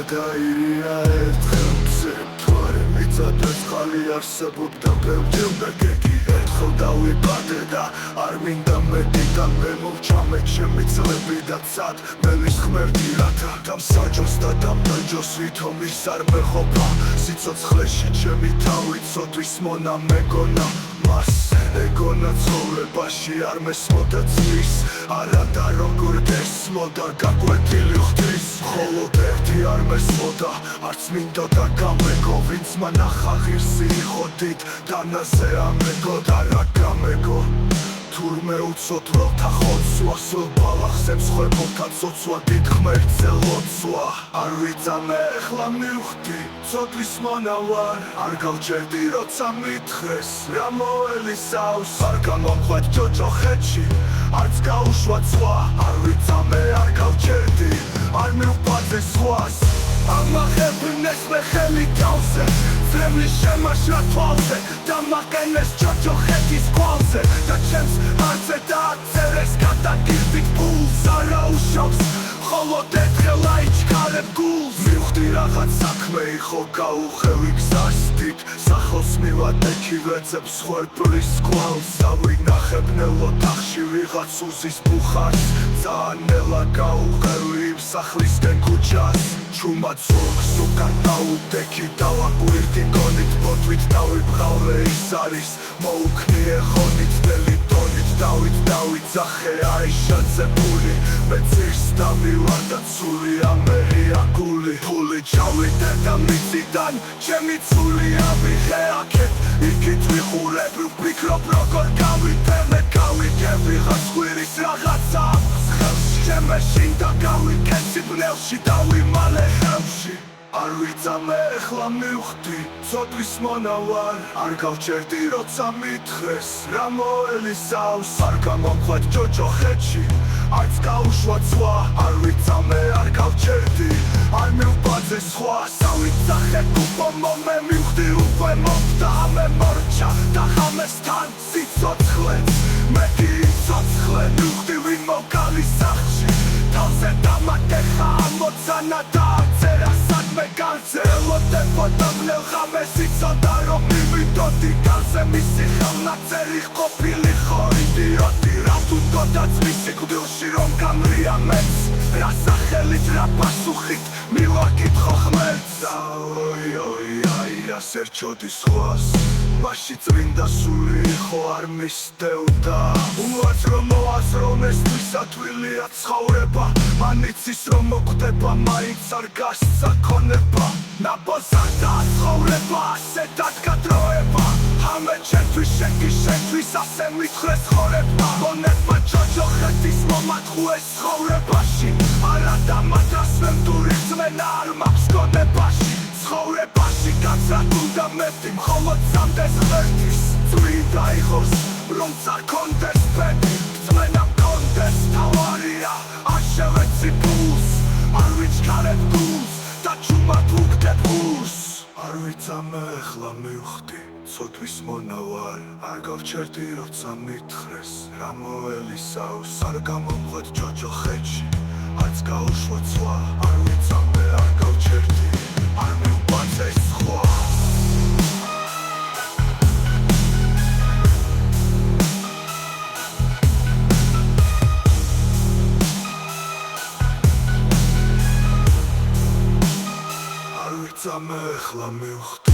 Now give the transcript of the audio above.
დაირია ერთხელ მცეთვარე მიწადას ხალი არსებობდა ბევრი უნდა გეგი ერთხელ დავიბადე და არ მინდა მეტი და მე მოვჩამე ჩემი წლები და ცად მელის ღმერთი რათა დამსაჯოს და დამდაჯოს ვითომის არ მეყოფა სიცოცხლეში ჩემი თავი ცოდვის მონა მეგონა მას ეგონა ცხოვრებაში არ მესმოდა ძმის არა და როგორ გესმოდა გაკვეთილი ღვთის მხოლოდ ერთი არ მესმოდა არც მინდოდა გამეგო ვინც მანახა ღირსი იყო დიდ დანაზე ამეგო და რა გამეგო თურმე უცოდ ველთა ხოცვა სულ ბალახზე მსხვერპლთა ცოცვა დიდ ღმერთზე ლოცვა არ ვიძამე ეხლა მივხვდი ცოდვის მონა ვარ არ გავჯერდი როცა მითხრეს რა მოელისავს არ გამომხვეთ ჯოჯოხეთში არც გაუშვა ცვა არ ვიძამე არ გავჯერდი არ მივბაძე სხვას ამახებინეს მე ხელი თავზე ძრემლის შემაშრა თვალზე და მაყენეს ჯოჯოხეთის კვალზე და ჩემს არზე დააწერეს გადაგირდით ფულს არა უშავს მხოლოდ ერთხელ აიჩქარებ გულს მივხვდი რაღაც საქმე იყო გაუხევი გზასდით სახელს მივატექი ვეცებს ხوارპლის კვალს დავინახებ ნელოთ ახში ვიღაც უზის ბუხარს ძანელა გაუხევი იმ სახლისკენ ქუჩას ჩუმად ზურგს უკან დაუდექი დავაკვირდი გონით ბოთვით დავიბღალე ის არის მოუქნიე ხონით ნელი ტონით დავიძახე აიშაძებული მე ძირს დამივარ და ცული ამერია გული ფული ჩავიდე და მიწიდან ჩემი ცული ავიღე აქეთ იქით ვიხურებ ვფიქრობ როგორ გავიდე მე გავიგე ვიღაც ხვირის რაღაცა შემეშინ და გავიქეცი ბნელში დავიმალე ხელში არ ვიძამე ეხლა მივხვდი ცოდვის მონა ვარ არ გავჯერდი როცა მითხრეს რა მოელისავს არ გამომხვეთ ჯოჯოხეთში არც გაუშვა ცვა არ ვიძამე არ გავჯერდი არ მივბაძე სხვას დავიძახე უპომო მე მივხვდი უკვე მოვდა ამე მორჩა და ხამესთან სიცოცხლეც მე კი სიცოცხლე მივხვდი ვინ მოვგალის სახლში თავზე დამატეხა ამოცანა დააწერა სადმე განზე ელოდებოდა მნელ ღამეს იცოდა რომ მივიდოდი განზე მისი ხელნაწერი ყოფილი ხო იდიოტი რა თუნდოდა ძმისი გულში რომ გამრია მეც რა სახელით რა პასუხით მივაკითხო ღმერთს აი ასერჩოდი სხვას მაში წმინდა სული ხო არ მისდევდა უარს რომ მოასრონეს თვისათვილია ცხოვრება მან იცის რომ მოკვდება მაინც არ გასცა ქონება ნაბოზარდა ცხოვრება ასეთად გადროება ამე ჩემთვის შენთვის ასე მითხრეს ხორება გონებმა ჯოჯოხეთის მომატყუეს ცხოვრებაში არა და მატრას ვემდური ძმენა არ მაქვს გონებაში ცხოვრებაში გაცრად უნდა მეტი მხოლოდ სამდეს ღმერთის წმინდა იყოს რომ წარქონდეს ბედი ძმენა მქონდეს თავარია არ შევეცი ფულს არ ვიჩქარებ გულს და ჩუმად ვუგდებ გულს არ ვიძამე ეხლა მივხვდი ცოდვის მონა ვარ არ გავჯერდი როცა მითხრეს რა მოელისავს არ გამომხვეთ ჯოჯოხეთში არც გაუშვა ცვა არ ვიძამე არ გავჯერდი არ მივბაძე სხვას არ ვიძამე ეხლა მივხვდი